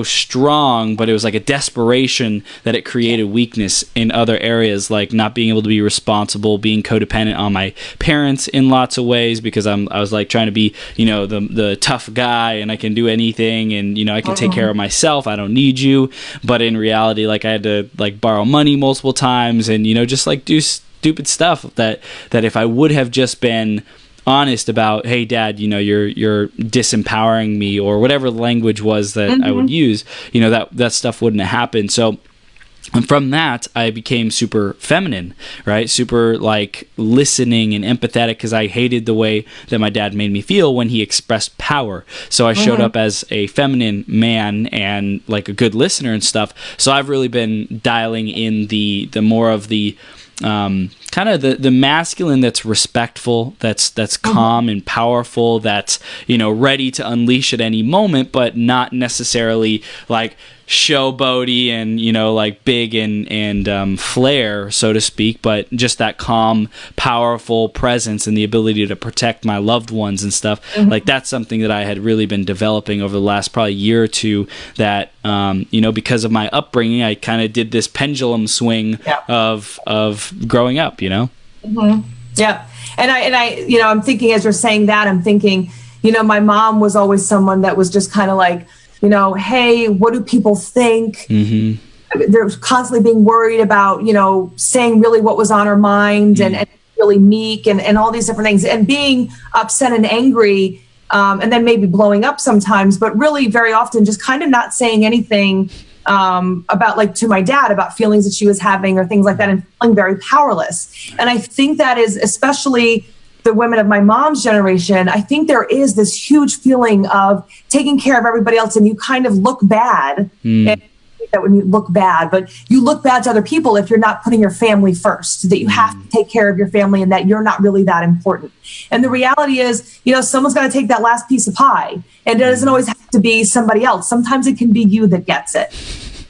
strong, but it was like a desperation that it created weakness in other areas, like not being able to be responsible, being codependent on my parents in lots of ways, because I was like trying to be the tough guy and I can do anything and I can take care of myself, I don't need you. But in reality, like I had to like borrow money multiple times and just like do stupid stuff that if I would have just been honest about, hey dad, you're disempowering me, or whatever language was that I would use, that stuff wouldn't have happened. So and from that, I became super feminine, right? Super like listening and empathetic, because I hated the way that my dad made me feel when he expressed power. So I showed up as a feminine man and like a good listener and stuff. So I've really been dialing in the more of the kind of the masculine that's respectful, that's calm and powerful, that's ready to unleash at any moment, but not necessarily like showboaty and like big and flair, so to speak, but just that calm, powerful presence and the ability to protect my loved ones and stuff. Like that's something that I had really been developing over the last probably year or two, that because of my upbringing, I kind of did this pendulum swing of growing up. Yeah, and I I'm thinking, as you're saying that, I'm thinking my mom was always someone that was just kind of like, hey, what do people think? They're constantly being worried about, saying really what was on her mind and really meek and all these different things, and being upset and angry, and then maybe blowing up sometimes, but really very often just kind of not saying anything about, like, to my dad about feelings that she was having or things like that, and feeling very powerless. And I think that is especially the women of my mom's generation. I think there is this huge feeling of taking care of everybody else, and you kind of look bad. And I think that when you look bad, but you look bad to other people if you're not putting your family first, that you have to take care of your family and that you're not really that important. And the reality is, someone's got to take that last piece of pie, and it doesn't always have to be somebody else. Sometimes it can be you that gets it.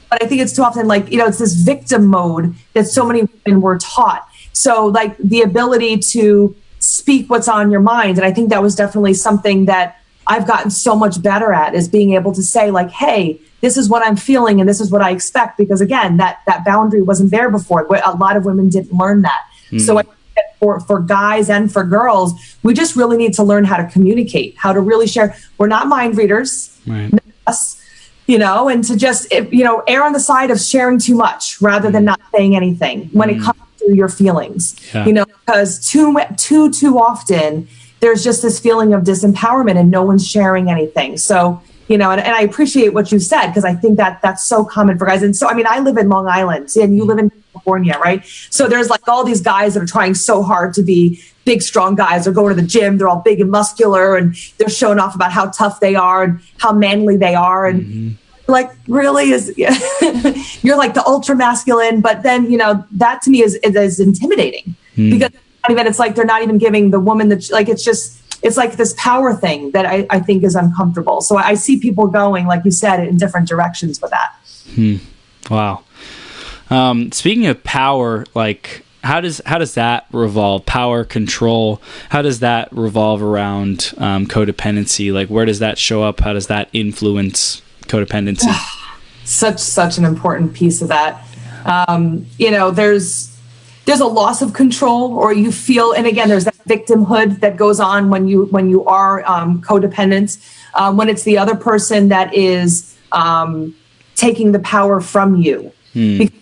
But I think it's too often like, it's this victim mode that so many women were taught. So like the ability to speak what's on your mind. And I think that was definitely something that I've gotten so much better at, is being able to say like, hey, this is what I'm feeling and this is what I expect. Because again, that boundary wasn't there before. A lot of women didn't learn that. So I think that for guys and for girls, we just really need to learn how to communicate, how to really share. We're not mind readers, us, and to just, err on the side of sharing too much rather than not saying anything when it comes to your feelings, because too often there's just this feeling of disempowerment and no one's sharing anything. So, and I appreciate what you said, because I think that that's so common for guys. And so, I mean, I live in Long Island and you live in California, right? So there's like all these guys that are trying so hard to be big, strong guys. They're going to the gym. They're all big and muscular and they're showing off about how tough they are and how manly they are. And like, really you're like the ultra masculine, but then, that to me is intimidating because it's like, they're not even giving the woman that, like, it's like this power thing that I think is uncomfortable. So I see people going, like you said, in different directions with that. Wow. Speaking of power, like, how does that revolve? Power, control, how does that revolve around codependency? Like, where does that show up? How does that influence codependency? Such an important piece of that. There's a loss of control, or you feel, and again, there's that victimhood that goes on when you are codependent, when it's the other person that is taking the power from you. Because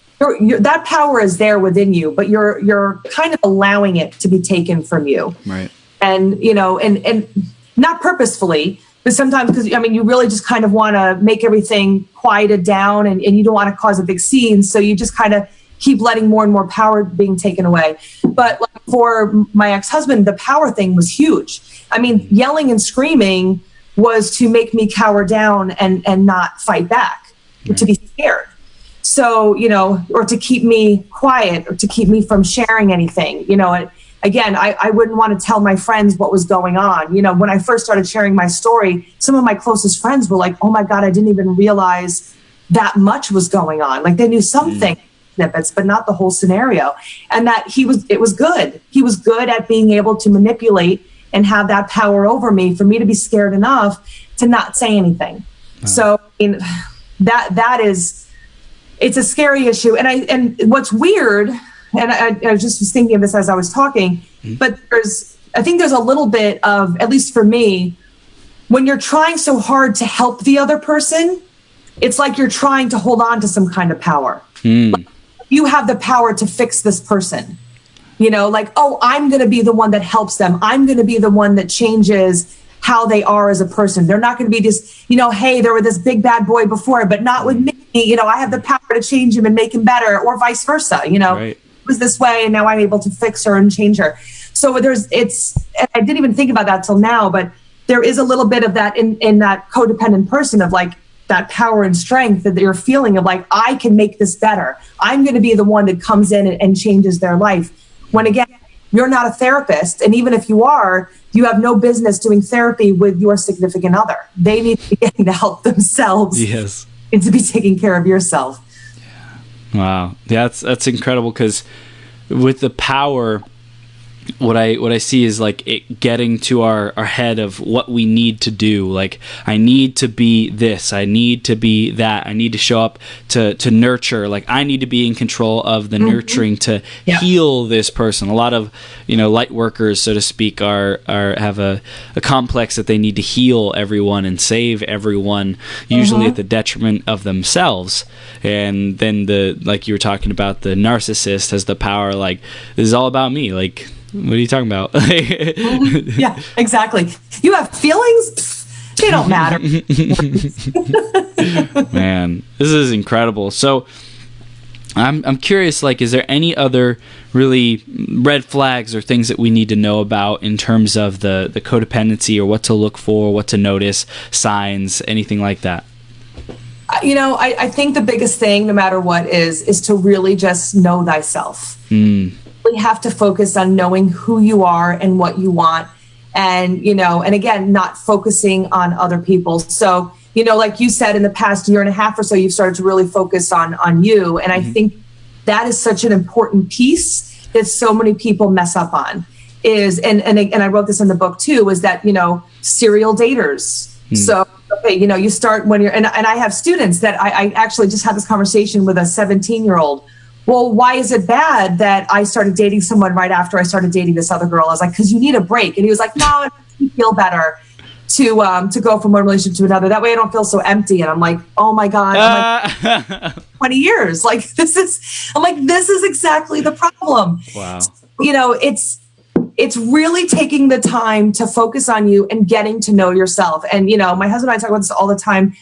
that power is there within you, but you're kind of allowing it to be taken from you. Right. And, and not purposefully, but sometimes because, you really just kind of want to make everything quieted down and you don't want to cause a big scene. So you just kind of keep letting more and more power being taken away. But like for my ex-husband, the power thing was huge. I mean, yelling and screaming was to make me cower down and not fight back, to be scared. So, you know, or to keep me quiet, or to keep me from sharing anything, you know. And again, I wouldn't want to tell my friends what was going on. You know, when I first started sharing my story, some of my closest friends were like, oh my God, I didn't even realize that much was going on. Like they knew something, snippets, but not the whole scenario. And that it was good. He was good at being able to manipulate and have that power over me for me to be scared enough to not say anything. So I mean, that is, it's a scary issue. And what's weird, and I just was thinking of this as I was talking, but I think there's a little bit of, at least for me, when you're trying so hard to help the other person, it's like you're trying to hold on to some kind of power. Like you have the power to fix this person. You know, like, oh, I'm going to be the one that helps them. I'm going to be the one that changes how they are as a person. They're not going to be this, you know, hey, there were this big bad boy before, but not with me. You know, I have the power to change him and make him better, or vice versa. You know, It was this way, and now I'm able to fix her and change her. So and I didn't even think about that till now, but there is a little bit of that in that codependent person, of like that power and strength that you're feeling of like, I can make this better. I'm going to be the one that comes in and changes their life. When again, you're not a therapist. And even if you are, you have no business doing therapy with your significant other. They need to be getting the help themselves. Yes. And to be taking care of yourself. Yeah. Wow. Yeah, that's incredible, because with the power, what I see is like it getting to our head of what we need to do. Like, I need to be this, I need to be that, I need to show up to nurture. Like, I need to be in control of the nurturing to heal this person. A lot of, you know, light workers, so to speak, have a complex that they need to heal everyone and save everyone, usually at the detriment of themselves. And then like you were talking about, the narcissist has the power, like, this is all about me. Like, what are you talking about? Yeah, exactly. You have feelings? They don't matter. Man, this is incredible. So I'm curious, like, is there any other really red flags or things that we need to know about in terms of the codependency, or what to look for, what to notice, signs, anything like that? You know, I think the biggest thing, no matter what, is to really just know thyself. Really have to focus on knowing who you are and what you want. And, you know, and again, not focusing on other people. So, you know, like you said, in the past year and a half or so, you've started to really focus on you. And I think that is such an important piece that so many people mess up on is, and I wrote this in the book too, is that, you know, serial daters. So, okay, you know, you start when you're, and I have students that I actually just had this conversation with a 17-year-old. Well, why is it bad that I started dating someone right after I started dating this other girl? I was like, because you need a break. And he was like, no, it makes me feel better to go from one relationship to another. That way I don't feel so empty. And I'm like, oh my God, I'm like 20 years. Like, this is exactly the problem. Wow. You know, it's really taking the time to focus on you and getting to know yourself. And, you know, my husband and I talk about this all the time.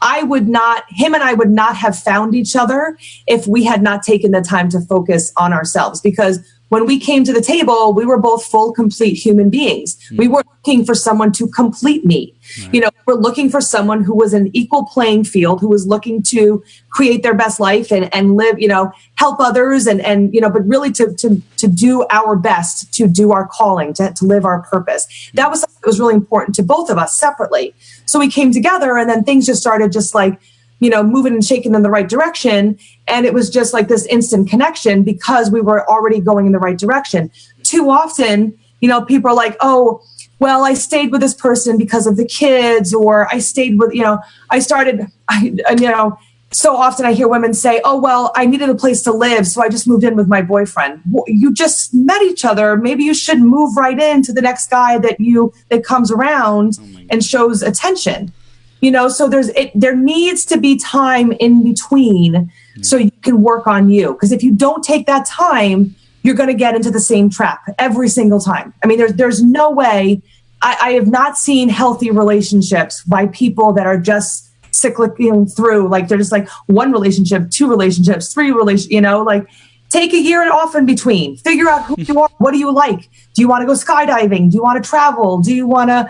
Him and I would not have found each other if we had not taken the time to focus on ourselves. Because when we came to the table, we were both full, complete human beings. We weren't looking for someone to complete me. Right. You know, we're looking for someone who was an equal playing field, who was looking to create their best life and live, you know, help others and you know, but really to do our best, to do our calling, to live our purpose. That was something that was really important to both of us separately. So we came together, and then things just started just like, you know, moving and shaking in the right direction. And it was just like this instant connection because we were already going in the right direction. Too often, you know, people are like, oh, well, I stayed with this person because of the kids, or I stayed with, you know, you know, so often I hear women say, oh, well, I needed a place to live, so I just moved in with my boyfriend. Well, you just met each other. Maybe you should move right into the next guy that comes around and shows attention. You know, so there needs to be time in between so you can work on you. Because if you don't take that time, you're going to get into the same trap every single time. I mean, there's no way. I have not seen healthy relationships by people that are just cycling through, like they're just like one relationship, two relationships, three relationships, you know, like take a year off in between, figure out who you are. What do you like? Do you want to go skydiving? Do you want to travel? Do you want to,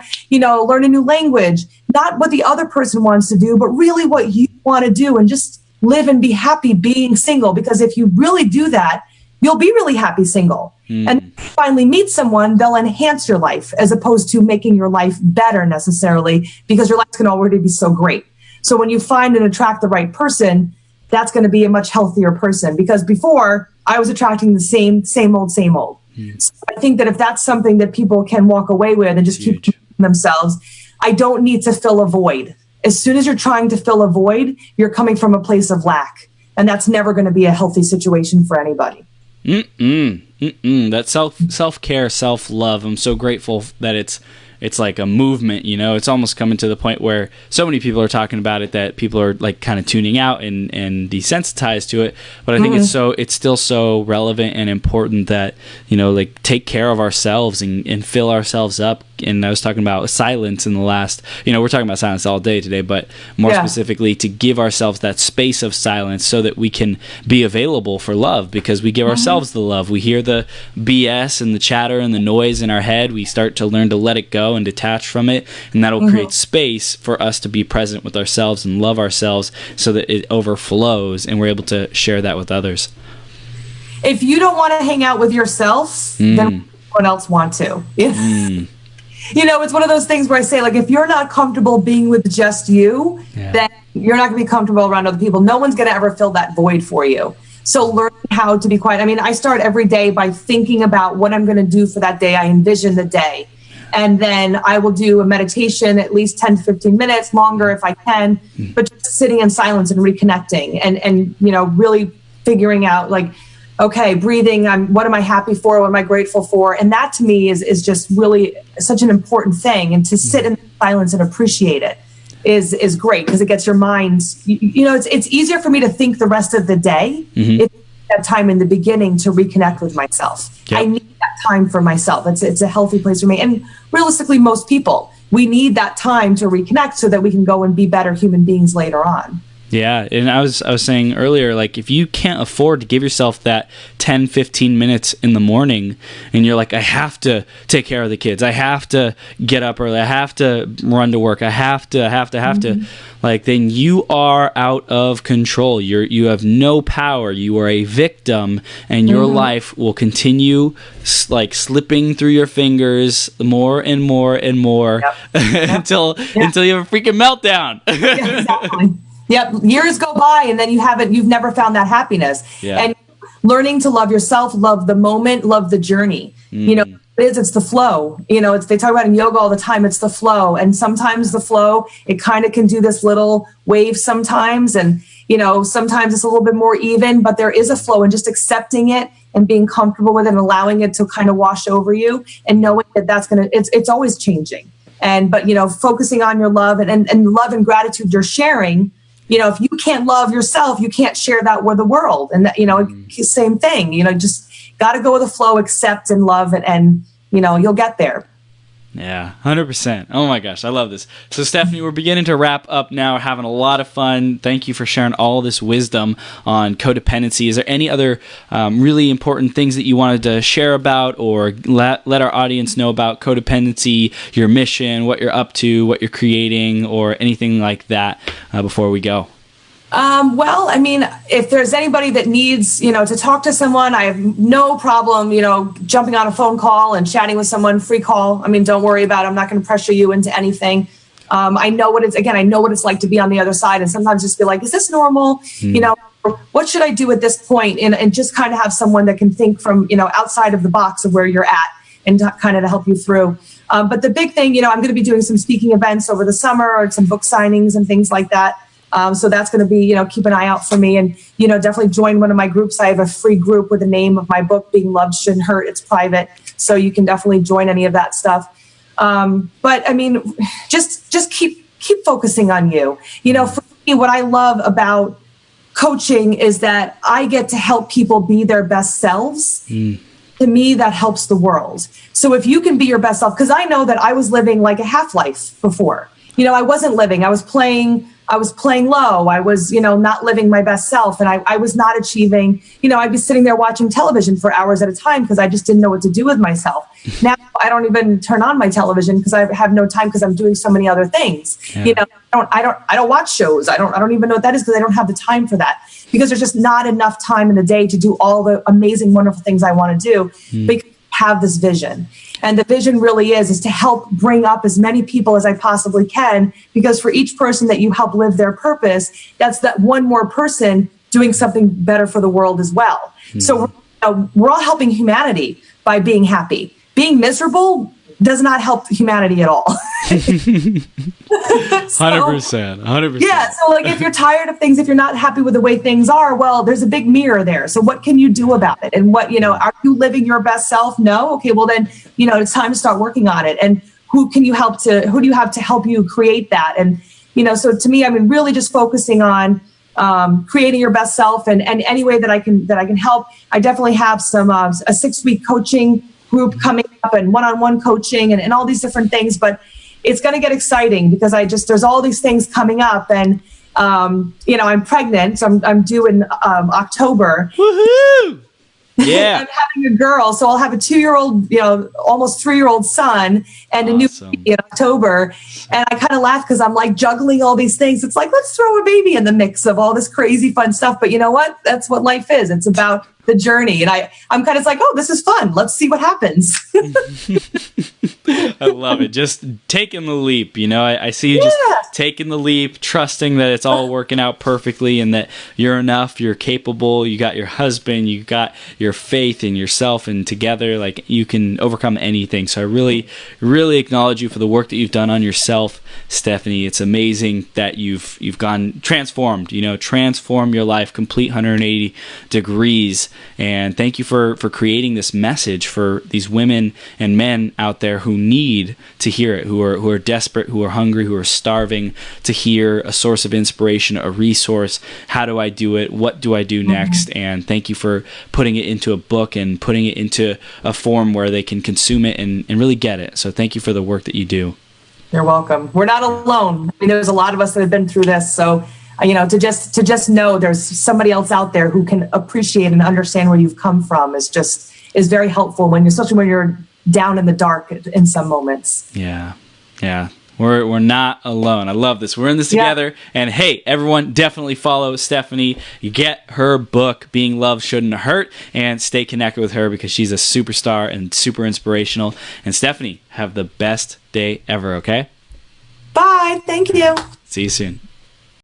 learn a new language? Not what the other person wants to do, but really what you want to do, and just live and be happy being single. Because if you really do that, you'll be really happy single. And if you finally meet someone, they'll enhance your life as opposed to making your life better necessarily, because your life's going to already be so great. So when you find and attract the right person, that's going to be a much healthier person. Because before, I was attracting the same old. So I think that if that's something that people can walk away with and just keep themselves, I don't need to fill a void. As soon as you're trying to fill a void, you're coming from a place of lack. And that's never going to be a healthy situation for anybody. That self-care, self-love. I'm so grateful that it's like a movement, it's almost coming to the point where so many people are talking about it that people are like kind of tuning out and desensitized to it. But I think it's still so relevant and important that, like take care of ourselves and fill ourselves up. And I was talking about silence in the last, we're talking about silence all day today, but more specifically to give ourselves that space of silence so that we can be available for love, because we give ourselves the love. We hear the BS and the chatter and the noise in our head. We start to learn to let it go and detach from it. And that'll create space for us to be present with ourselves and love ourselves so that it overflows and we're able to share that with others. If you don't want to hang out with yourself, then someone else want to. It's one of those things where I say, like, if you're not comfortable being with just you, then you're not going to be comfortable around other people. No one's going to ever fill that void for you. So learn how to be quiet. I mean, I start every day by thinking about what I'm going to do for that day. I envision the day. And then I will do a meditation, at least 10 to 15 minutes, longer if I can, but just sitting in silence and reconnecting and really figuring out, like, okay, breathing, what am I happy for? What am I grateful for? And that to me is just really such an important thing. And to sit in silence and appreciate it is great, because it gets your mind, it's easier for me to think the rest of the day. It's that time in the beginning to reconnect with myself. I need that time for myself. It's a healthy place for me. And realistically, most people, we need that time to reconnect so that we can go and be better human beings later on. Yeah, and I was saying earlier, like, if you can't afford to give yourself that 10, 15 minutes in the morning, and you're like, I have to take care of the kids, I have to get up early, I have to run to work, I have to, like, then you are out of control. You have no power. You are a victim, and your life will continue like slipping through your fingers more and more and more until you have a freaking meltdown. Exactly. Yep. Years go by and then you've never found that happiness. And learning to love yourself, love the moment, love the journey. It's the flow. They talk about in yoga all the time, it's the flow. And sometimes the flow, it kind of can do this little wave sometimes. And, sometimes it's a little bit more even, but there is a flow, and just accepting it and being comfortable with it and allowing it to kind of wash over you and knowing that it's always changing. But, focusing on your love and love and gratitude you're sharing. If you can't love yourself, you can't share that with the world. And that, same thing, just got to go with the flow, accept and love, and you'll get there. Yeah, 100%. Oh my gosh, I love this. So Stephanie, we're beginning to wrap up now. We're having a lot of fun. Thank you for sharing all this wisdom on codependency. Is there any other really important things that you wanted to share about, or let our audience know about codependency, your mission, what you're up to, what you're creating, or anything like that before we go? Well, I mean, if there's anybody that needs, to talk to someone, I have no problem, jumping on a phone call and chatting with someone, free call. I mean, don't worry about it. I'm not going to pressure you into anything. I know what it's like to be on the other side, and sometimes just be like, is this normal? What should I do at this point? And just kind of have someone that can think from, outside of the box of where you're at and kind of to help you through. But the big thing, I'm going to be doing some speaking events over the summer, or some book signings and things like that. So that's going to be, keep an eye out for me, and, definitely join one of my groups. I have a free group with the name of my book, Being Loved Shouldn't Hurt. It's private. So you can definitely join any of that stuff. But I mean, just keep focusing on you. For me, what I love about coaching is that I get to help people be their best selves. To me, that helps the world. So if you can be your best self, because I know that I was living like a half-life before. I wasn't living. I was playing I was playing low. I was, not living my best self, and I was not achieving, I'd be sitting there watching television for hours at a time because I just didn't know what to do with myself. Now I don't even turn on my television because I have no time because I'm doing so many other things. Yeah. I don't watch shows. I don't even know what that is because I don't have the time for that, because there's just not enough time in the day to do all the amazing, wonderful things I want to do. But have this vision. And the vision really is to help bring up as many people as I possibly can, because for each person that you help live their purpose, that's that one more person doing something better for the world as well. So we're all helping humanity by being happy. Being miserable does not help humanity at all. 100%. Yeah. So like, if you're tired of things, if you're not happy with the way things are, well, there's a big mirror there. So what can you do about it? And what, are you living your best self? No. Okay. Well then, it's time to start working on it. And who do you have to help you create that? And, so to me, really just focusing on creating your best self, and any way that I can help. I definitely have some a 6-week coaching group coming up, and one-on-one coaching, and all these different things. But it's going to get exciting because there's all these things coming up, and I'm pregnant. So I'm due in October. Woohoo! Yeah. I'm having a girl, so I'll have a 2-year-old, almost 3-year-old son, and a new baby in October. And I kind of laugh because I'm like juggling all these things. It's like, let's throw a baby in the mix of all this crazy fun stuff. But you know what? That's what life is. It's about the journey. And I'm kind of like, oh, this is fun. Let's see what happens. I love it. Just taking the leap. I see you just taking the leap, trusting that it's all working out perfectly and that you're enough, you're capable, you got your husband, you got your faith in yourself, and together, like, you can overcome anything. So I really, really acknowledge you for the work that you've done on yourself, Stephanie. It's amazing that you've gone transformed, transform your life, complete 180 degrees. And thank you for creating this message for these women and men out there who need to hear it, who are desperate, who are hungry, who are starving to hear a source of inspiration, a resource. How do I do it? What do I do next? And thank you for putting it into a book and putting it into a form where they can consume it and really get it. So thank you for the work that you do. You're welcome. We're not alone. There's a lot of us that have been through this. So to just know there's somebody else out there who can appreciate and understand where you've come from is very helpful, especially when you're down in the dark in some moments. Yeah. We're not alone. I love this. We're in this together. And hey, everyone, definitely follow Stephanie. You get her book, Being Loved Shouldn't Hurt, and stay connected with her because she's a superstar and super inspirational. And Stephanie, have the best day ever, okay? Bye. Thank you. See you soon.